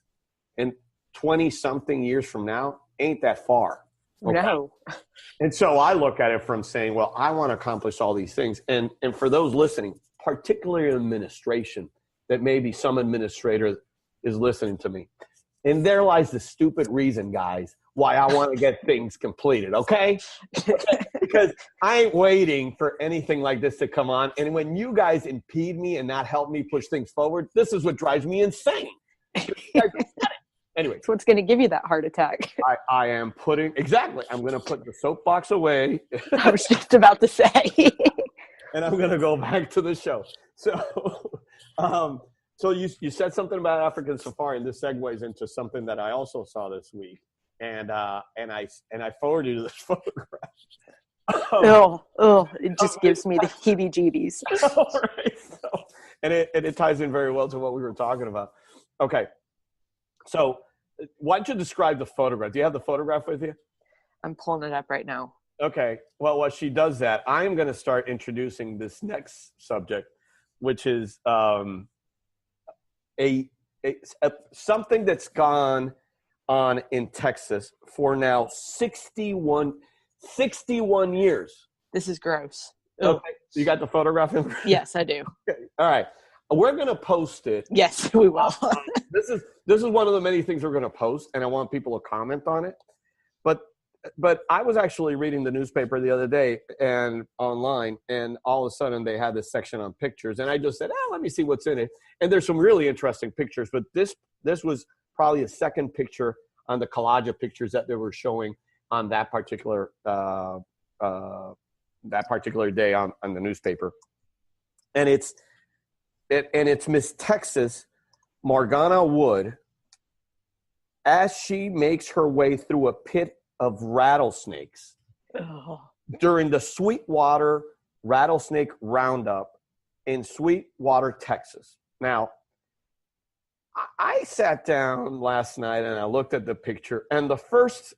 And 20 something years from now ain't that far. Okay? No. And so I look at it from saying, well, I want to accomplish all these things. And for those listening, particularly administration, that maybe some administrator is listening to me. And there lies the stupid reason, guys, why I want to get things completed, okay? because I ain't waiting for anything like this to come on. And when you guys impede me and not help me push things forward, this is what drives me insane. Anyway. That's what's going to give you that heart attack. I am putting, exactly, I'm going to put the soapbox away. I was just about to say. And I'm going to go back to the show. So you said something about African safari, and this segues into something that I also saw this week. And I forwarded you this photograph. It just gives me the heebie-jeebies. Right. And it ties in very well to what we were talking about. Okay. So why don't you describe the photograph? Do you have the photograph with you? I'm pulling it up right now. Okay. Well, while she does that, I am going to start introducing this next subject, which is something that's gone on in Texas for now 61 years. This is gross. Okay. You got the photograph in? Yes, I do. Okay. All right. We're going to post it. Yes, we will. This is one of the many things we're going to post, and I want people to comment on it. But I was actually reading the newspaper the other day and online, and all of a sudden they had this section on pictures, and I just said, let me see what's in it. And there's some really interesting pictures, but this was probably a second picture on the collage of pictures that they were showing on that particular day on the newspaper. And it's Miss Texas, Morgana Wood, as she makes her way through a pit of rattlesnakes during the Sweetwater rattlesnake Roundup in Sweetwater, Texas. Now, I sat down last night and I looked at the picture, and the first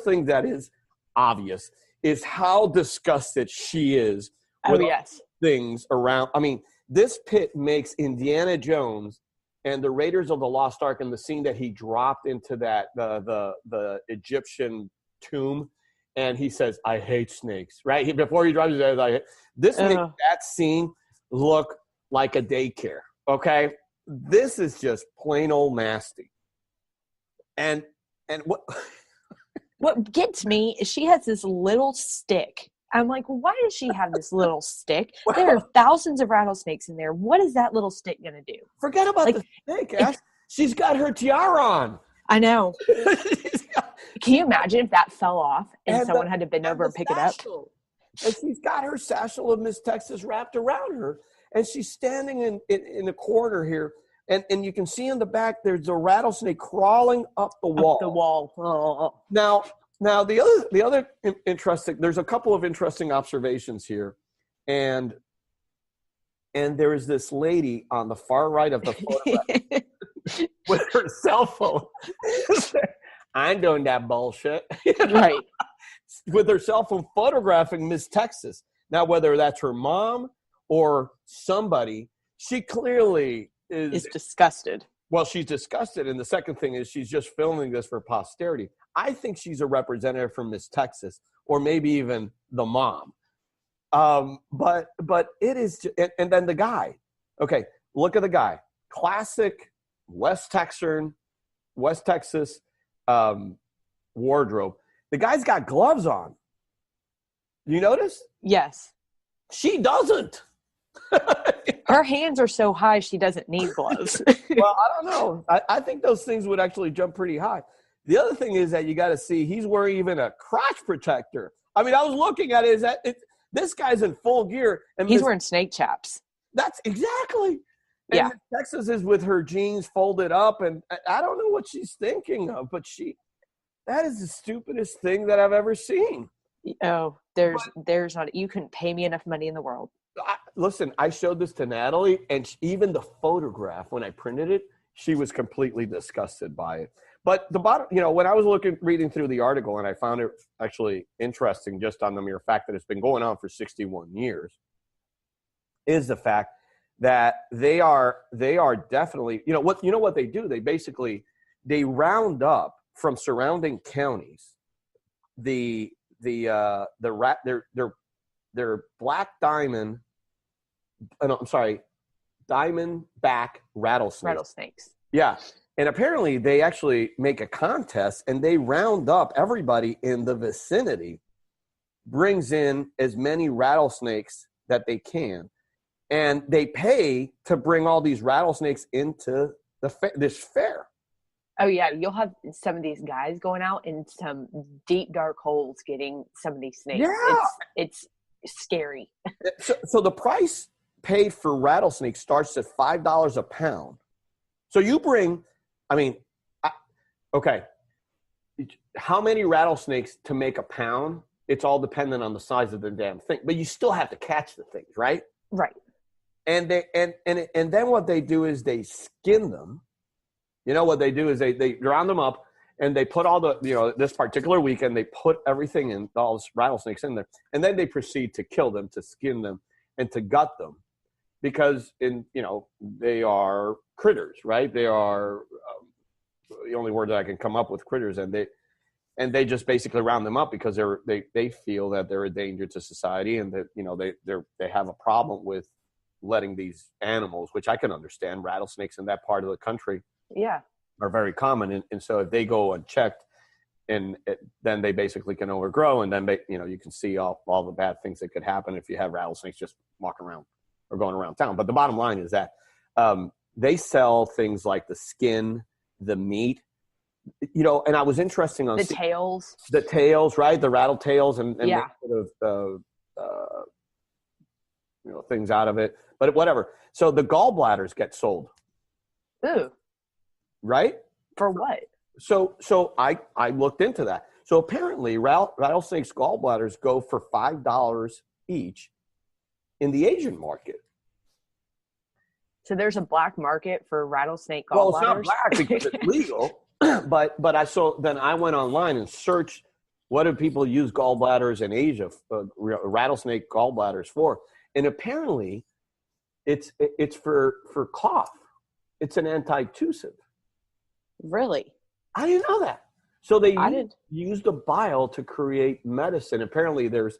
thing that is obvious is how disgusted she is with things around. I mean, this pit makes Indiana Jones and the Raiders of the Lost Ark, and the scene that he dropped into that the Egyptian tomb, and he says, "I hate snakes." Right before he drops his head, this makes that scene look like a daycare. Okay, this is just plain old nasty. And what gets me is she has this little stick. I'm like, why does she have this little stick? There are thousands of rattlesnakes in there. What is that little stick going to do? Forget about the snake, Ash. She's got her tiara on. I know. Can you imagine if that fell off and someone had to bend over and pick it up? And she's got her satchel of Miss Texas wrapped around her, and she's standing in the corner here, and you can see in the back there's a rattlesnake crawling up the wall. Up the wall. Now the other interesting. There's a couple of interesting observations here, and there is this lady on the far right of the photograph with her cell phone. I'm doing that bullshit, right? With her cell phone photographing Miss Texas. Now, whether that's her mom or somebody, she clearly is disgusted. Well, she's disgusted, and the second thing is she's just filming this for posterity. I think she's a representative from Miss Texas, or maybe even the mom. But it is, and then the guy. Okay, look at the guy. Classic West Texas wardrobe. The guy's got gloves on. You notice? Yes. She doesn't. Her hands are so high she doesn't need gloves. Well, I don't know. I think those things would actually jump pretty high. The other thing is that you got to see he's wearing even a crotch protector. I mean, I was looking at it. This guy's in full gear. And he's wearing snake chaps. That's exactly. And Texas is with her jeans folded up, and I don't know what she's thinking of, but that is the stupidest thing that I've ever seen. Oh, there's not. You couldn't pay me enough money in the world. Listen, I showed this to Natalie, and even the photograph, when I printed it, she was completely disgusted by it. But the bottom, when I was reading through the article, and I found it actually interesting just on the mere fact that it's been going on for 61 years, is the fact that they are definitely, what they do? They round up from surrounding counties their black diamond. Diamondback rattlesnakes. Yeah. And apparently they actually make a contest, and they round up everybody in the vicinity brings in as many rattlesnakes that they can, and they pay to bring all these rattlesnakes into this fair. Oh yeah, you'll have some of these guys going out in some deep dark holes getting some of these snakes. Yeah. It's scary. So the price paid for rattlesnakes starts at $5 a pound. So you bring, okay, how many rattlesnakes to make a pound? It's all dependent on the size of the damn thing, but you still have to catch the things, right? Right. And then what they do is they skin them. You know what they do is they round them up, and they put all the, this particular weekend, they put everything in, all those rattlesnakes in there, and then they proceed to kill them, to skin them, and to gut them, because they are critters, right? They are the only word that I can come up with, critters, and they just basically round them up because they feel that they're a danger to society, and that they have a problem with letting these animals, which I can understand, rattlesnakes in that part of the country, are very common, and so if they go unchecked, then they basically can overgrow, and then you can see all the bad things that could happen if you have rattlesnakes just walking around or going around town. But the bottom line is that they sell things like the skin, the meat, and I was interested on tails, right? The rattle tails, and sort of things out of it, but whatever. So the gallbladders get sold. Ooh. Right? For what? So I looked into that. So apparently rattlesnakes gallbladders go for $5 each in the Asian market. So there's a black market for rattlesnake gallbladders? Well, it's not black because it's legal, but then I went online and searched what do people use gallbladders in Asia, rattlesnake gallbladders for, and apparently it's for cough. It's an anti-tussive. Really? I didn't know that. So they use the bile to create medicine. Apparently there's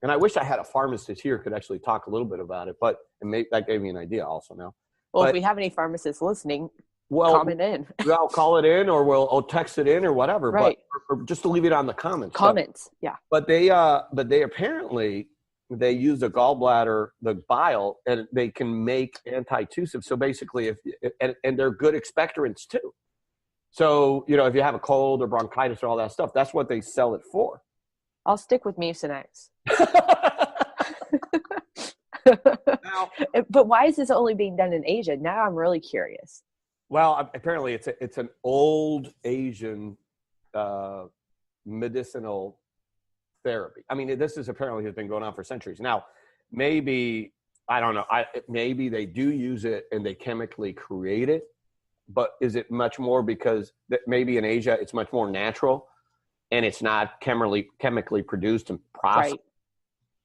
and I wish I had a pharmacist here who could actually talk a little bit about it, but that gave me an idea also now. Well, if we have any pharmacists listening, comment in. I'll call it in, or we'll text it in or whatever, right. But or just to leave it on the comments. Yeah. But they apparently they use the gallbladder, the bile, and they can make anti-tussive. So basically, and they're good expectorants too. So, if you have a cold or bronchitis or all that stuff, that's what they sell it for. I'll stick with Mucinex. Now, but why is this only being done in Asia? Now I'm really curious. Well, apparently it's an old Asian medicinal therapy. I mean, this is apparently has been going on for centuries. Now, maybe, I don't know, maybe they do use it and they chemically create it, but is it much more because maybe in Asia it's much more natural and it's not chemically produced and processed? Right.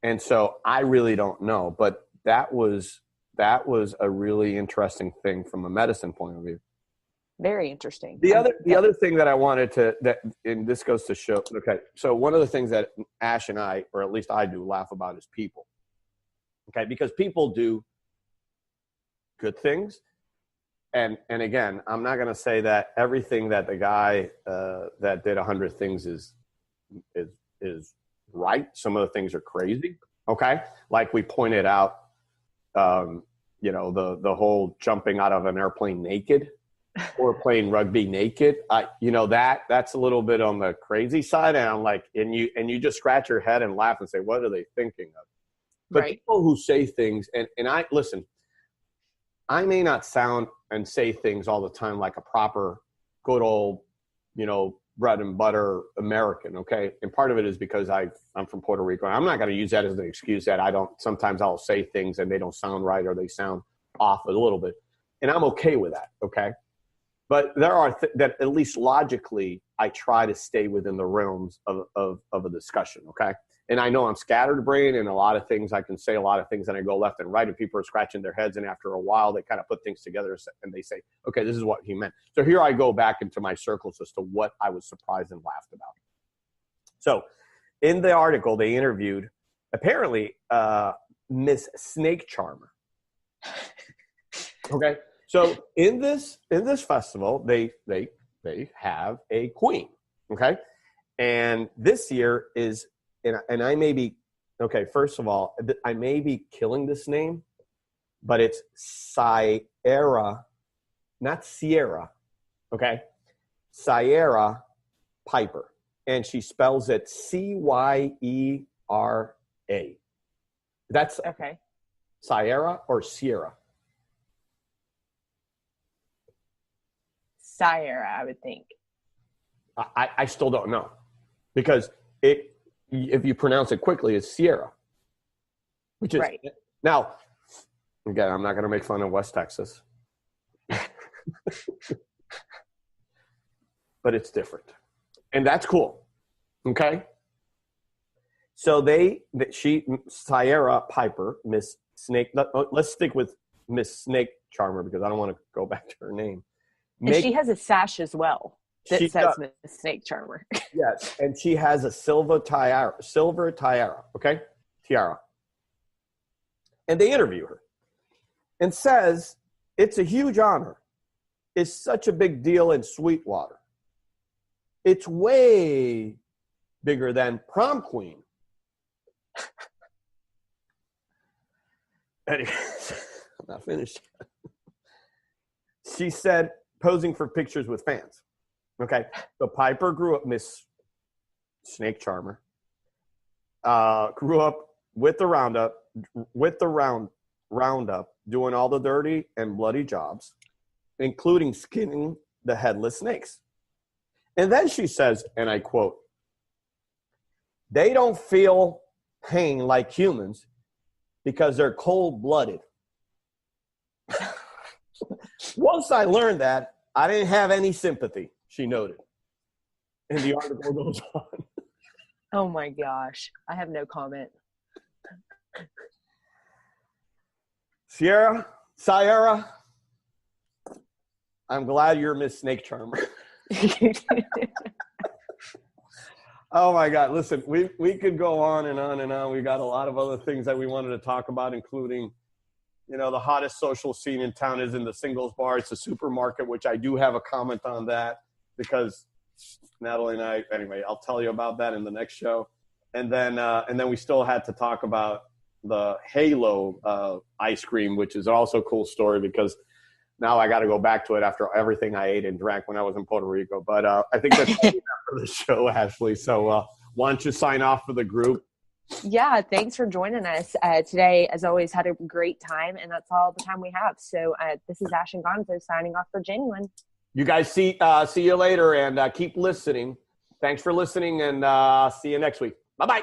And so I really don't know, but that was a really interesting thing from a medicine point of view. Very interesting. The other thing that I wanted and this goes to show, okay, so one of the things that Ash and I, or at least I do, laugh about is people. Okay, because people do good things. And again, I'm not going to say that everything that the guy that did 100 things is right. Some of the things are crazy. Okay, like we pointed out, the whole jumping out of an airplane naked or playing rugby naked. That's a little bit on the crazy side. And I'm like, and you just scratch your head and laugh and say, what are they thinking of? But right. People who say things, and I listen, I may not sound and say things all the time like a proper good old, bread and butter American. Okay. And part of it is because I'm from Puerto Rico. I'm not going to use that as an excuse that sometimes I'll say things and they don't sound right or they sound off a little bit. And I'm okay with that. Okay. But there are that at least logically, I try to stay within the realms of a discussion. Okay. And I know I'm scatterbrained and a lot of things I can say a lot of things and I go left and right and people are scratching their heads. And after a while, they kind of put things together and they say, okay, this is what he meant. So here I go back into my circles as to what I was surprised and laughed about. So in the article, they interviewed apparently Miss Snake Charmer. Okay. So in this festival, they have a queen. Okay. And this year is, and I may be, okay, first of all, I may be killing this name, but it's Sierra, not Sierra, okay? Sierra Piper. And she spells it Cyera. That's okay. Sierra or Sierra? Sierra, I would think. I still don't know. Because if you pronounce it quickly, it's Sierra. Which is right. Now, again, I'm not going to make fun of West Texas. But it's different. And that's cool. Okay? So Sierra Piper, Miss Snake, let's stick with Miss Snake Charmer because I don't want to go back to her name. And she has a sash as well that says Miss Snake Charmer. Yes, and she has a silver tiara, okay? Tiara. And they interview her and says, it's a huge honor. It's such a big deal in Sweetwater. It's way bigger than prom queen. Anyways, I'm not finished. She said, posing for pictures with fans. Okay, so Piper grew up, Miss Snake Charmer, grew up with the Roundup, doing all the dirty and bloody jobs, including skinning the headless snakes. And then she says, and I quote, they don't feel pain like humans because they're cold-blooded. Once I learned that, I didn't have any sympathy, she noted. And the article goes on. Oh my gosh. I have no comment. Sierra, I'm glad you're Miss Snake Charmer. Oh my God. Listen, we could go on and on and on. We got a lot of other things that we wanted to talk about, including, the hottest social scene in town is in the singles bar. It's a supermarket, which I do have a comment on that because Natalie and I, anyway, I'll tell you about that in the next show. And then we still had to talk about the Halo ice cream, which is also a cool story because now I got to go back to it after everything I ate and drank when I was in Puerto Rico. But I think that's for the show, Ashley. So why don't you sign off for the group? Yeah, thanks for joining us today. As always, had a great time, and that's all the time we have. So this is Ash and Gonzo signing off for Genuine. You guys see you later, and keep listening. Thanks for listening, and see you next week. Bye-bye.